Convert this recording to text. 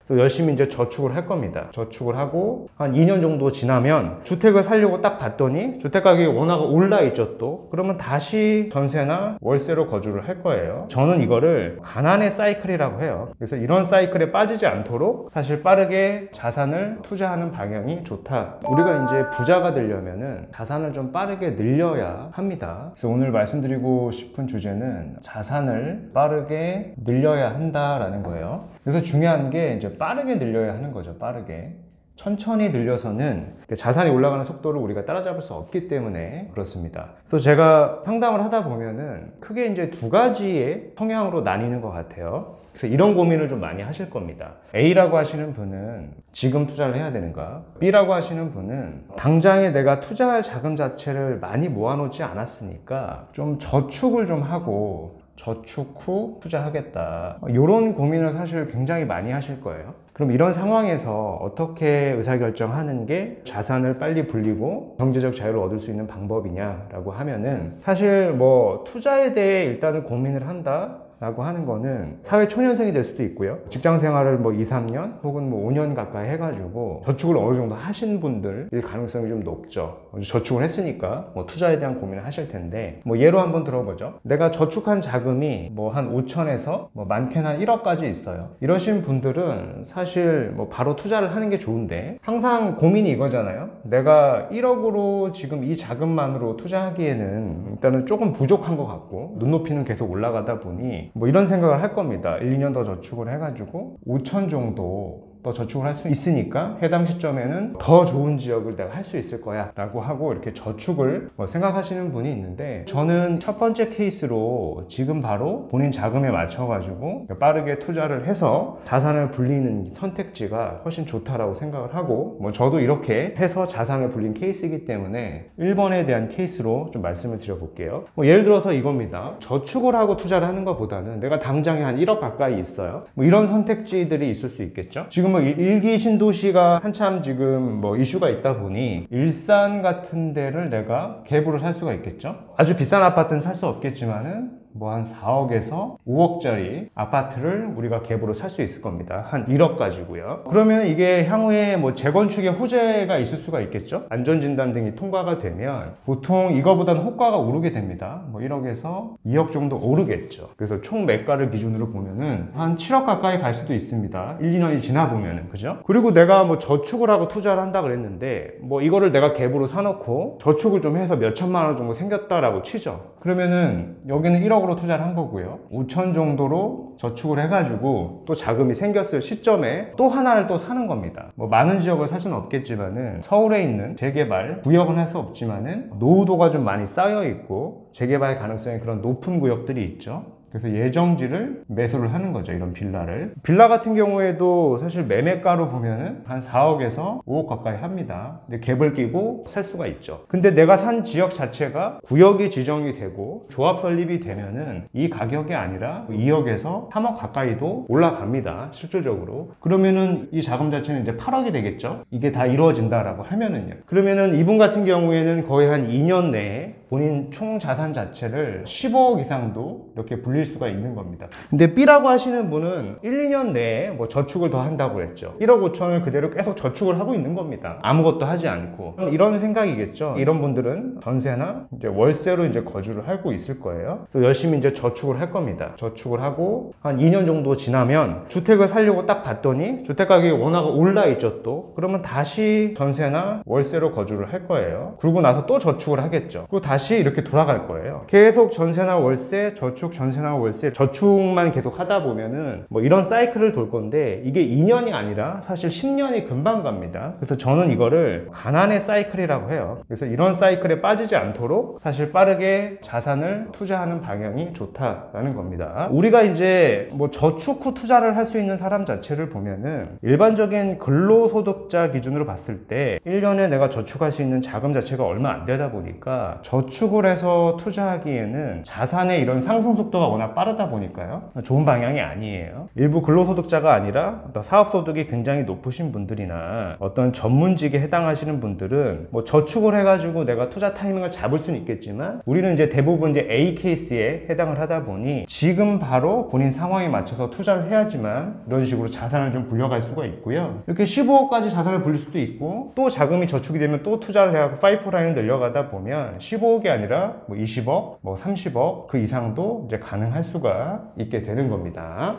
또 열심히 이제 저축을 할 겁니다. 저축을 하고 한 2년 정도 지나면 주택을 사려고 딱 봤더니 주택 가격이 워낙 올라 있죠 또. 그러면 다시 전세나 월세로 거주를 할 거예요. 저는 이거를 가난의 사이클이라고 해요. 그래서 이런 사이클에 빠지지 않도록 사실 빠르게 자산을 투자하는 방향이 좋다. 우리가 이제 부자가 되려면은 자산을 좀 빠르게 늘려야 합니다. 그래서 오늘 말씀드리고 싶은 주제는 자산을 빠르게 늘려야 한다라는 거예요. 그래서 중요한 게 이제 빠르게 늘려야 하는 거죠. 빠르게. 천천히 늘려서는 자산이 올라가는 속도를 우리가 따라잡을 수 없기 때문에 그렇습니다. 그래서 제가 상담을 하다 보면은 크게 이제 두 가지의 성향으로 나뉘는 것 같아요. 그래서 이런 고민을 좀 많이 하실 겁니다. A라고 하시는 분은 지금 투자를 해야 되는가? B라고 하시는 분은 당장에 내가 투자할 자금 자체를 많이 모아놓지 않았으니까 좀 저축을 좀 하고 저축 후 투자하겠다. 이런 고민을 사실 굉장히 많이 하실 거예요. 그럼 이런 상황에서 어떻게 의사결정하는 게 자산을 빨리 불리고 경제적 자유를 얻을 수 있는 방법이냐라고 하면은 사실 뭐 투자에 대해 일단은 고민을 한다 라고 하는 거는 사회 초년생이 될 수도 있고요. 직장 생활을 뭐 2, 3년 혹은 뭐 5년 가까이 해가지고 저축을 어느 정도 하신 분들일 가능성이 좀 높죠. 저축을 했으니까 뭐 투자에 대한 고민을 하실 텐데 뭐 예로 한번 들어보죠. 내가 저축한 자금이 뭐 한 5천에서 뭐 많게는 한 1억까지 있어요. 이러신 분들은 사실 뭐 바로 투자를 하는 게 좋은데 항상 고민이 이거잖아요. 내가 1억으로 지금 이 자금만으로 투자하기에는 일단은 조금 부족한 것 같고 눈높이는 계속 올라가다 보니 뭐 이런 생각을 할 겁니다. 1, 2년 더 저축을 해가지고 5천 정도 더 저축을 할 수 있으니까 해당 시점에는 더 좋은 지역을 내가 할 수 있을 거야 라고 하고 이렇게 저축을 생각하시는 분이 있는데 저는 첫 번째 케이스로 지금 바로 본인 자금에 맞춰 가지고 빠르게 투자를 해서 자산을 불리는 선택지가 훨씬 좋다라고 생각을 하고 뭐 저도 이렇게 해서 자산을 불린 케이스이기 때문에 1번에 대한 케이스로 좀 말씀을 드려볼게요. 뭐 예를 들어서 이겁니다. 저축을 하고 투자를 하는 것보다는 내가 당장에 한 1억 가까이 있어요. 뭐 이런 선택지들이 있을 수 있겠죠. 지금 일기 신도시가 한참 지금 뭐 이슈가 있다 보니 일산 같은 데를 내가 갭으로 살 수가 있겠죠. 아주 비싼 아파트는 살 수 없겠지만은 뭐 한 4억에서 5억짜리 아파트를 우리가 갭으로 살 수 있을 겁니다. 한 1억 가지고요. 그러면 이게 향후에 뭐 재건축의 호재가 있을 수가 있겠죠. 안전진단 등이 통과가 되면 보통 이거보다는 호가가 오르게 됩니다. 뭐 1억에서 2억 정도 오르겠죠. 그래서 총 매가를 기준으로 보면은 한 7억 가까이 갈 수도 있습니다. 1, 2년이 지나 보면은 그죠? 그리고 내가 뭐 저축을 하고 투자를 한다 그랬는데 뭐 이거를 내가 갭으로 사놓고 저축을 좀 해서 몇 천만 원 정도 생겼다라고 치죠. 그러면은 여기는 1억으로 투자를 한 거고요. 5천 정도로 저축을 해가지고 또 자금이 생겼을 시점에 또 하나를 또 사는 겁니다. 뭐 많은 지역을 살 수는 없겠지만은 서울에 있는 재개발 구역은 할 수 없지만은 노후도가 좀 많이 쌓여 있고 재개발 가능성이 그런 높은 구역들이 있죠. 그래서 예정지를 매수를 하는 거죠. 이런 빌라를. 빌라 같은 경우에도 사실 매매가로 보면은 한 4억에서 5억 가까이 합니다. 근데 갭을 끼고 살 수가 있죠. 근데 내가 산 지역 자체가 구역이 지정이 되고 조합 설립이 되면은 이 가격이 아니라 2억에서 3억 가까이도 올라갑니다. 실질적으로. 그러면은 이 자금 자체는 이제 8억이 되겠죠. 이게 다 이루어진다라고 하면은요. 그러면은 이분 같은 경우에는 거의 한 2년 내에 본인 총 자산 자체를 15억 이상도 이렇게 불릴 수가 있는 겁니다. 근데 B라고 하시는 분은 1, 2년 내에 뭐 저축을 더 한다고 했죠. 1억 5천을 그대로 계속 저축을 하고 있는 겁니다. 아무것도 하지 않고. 이런 생각이겠죠. 이런 분들은 전세나 이제 월세로 이제 거주를 하고 있을 거예요. 또 열심히 이제 저축을 할 겁니다. 저축을 하고 한 2년 정도 지나면 주택을 사려고 딱 봤더니 주택 가격이 워낙 올라 있죠 또. 그러면 다시 전세나 월세로 거주를 할 거예요. 그러고 나서 또 저축을 하겠죠. 그리고 다시 이렇게 돌아갈 거예요. 계속 전세나 월세, 저축, 전세나 월세, 저축만 계속 하다 보면은 뭐 이런 사이클을 돌 건데 이게 2년이 아니라 사실 10년이 금방 갑니다. 그래서 저는 이거를 가난의 사이클이라고 해요. 그래서 이런 사이클에 빠지지 않도록 사실 빠르게 자산을 투자하는 방향이 좋다라는 겁니다. 우리가 이제 뭐 저축 후 투자를 할 수 있는 사람 자체를 보면은 일반적인 근로소득자 기준으로 봤을 때 1년에 내가 저축할 수 있는 자금 자체가 얼마 안 되다 보니까 저축을 해서 투자하기에는 자산의 이런 상승 속도가 워낙 빠르다 보니까요, 좋은 방향이 아니에요. 일부 근로소득자가 아니라 어떤 사업소득이 굉장히 높으신 분들이나 어떤 전문직에 해당하시는 분들은 뭐 저축을 해가지고 내가 투자 타이밍을 잡을 수는 있겠지만, 우리는 이제 대부분 이제 A 케이스에 해당을 하다 보니 지금 바로 본인 상황에 맞춰서 투자를 해야지만 이런 식으로 자산을 좀 불려갈 수가 있고요. 이렇게 15억까지 자산을 불릴 수도 있고, 또 자금이 저축이 되면 또 투자를 해갖고 파이프라인을 늘려가다 보면 15억이 아니라 뭐 20억, 뭐 30억 그 이상도 이제 가능할 수가 있게 되는 겁니다.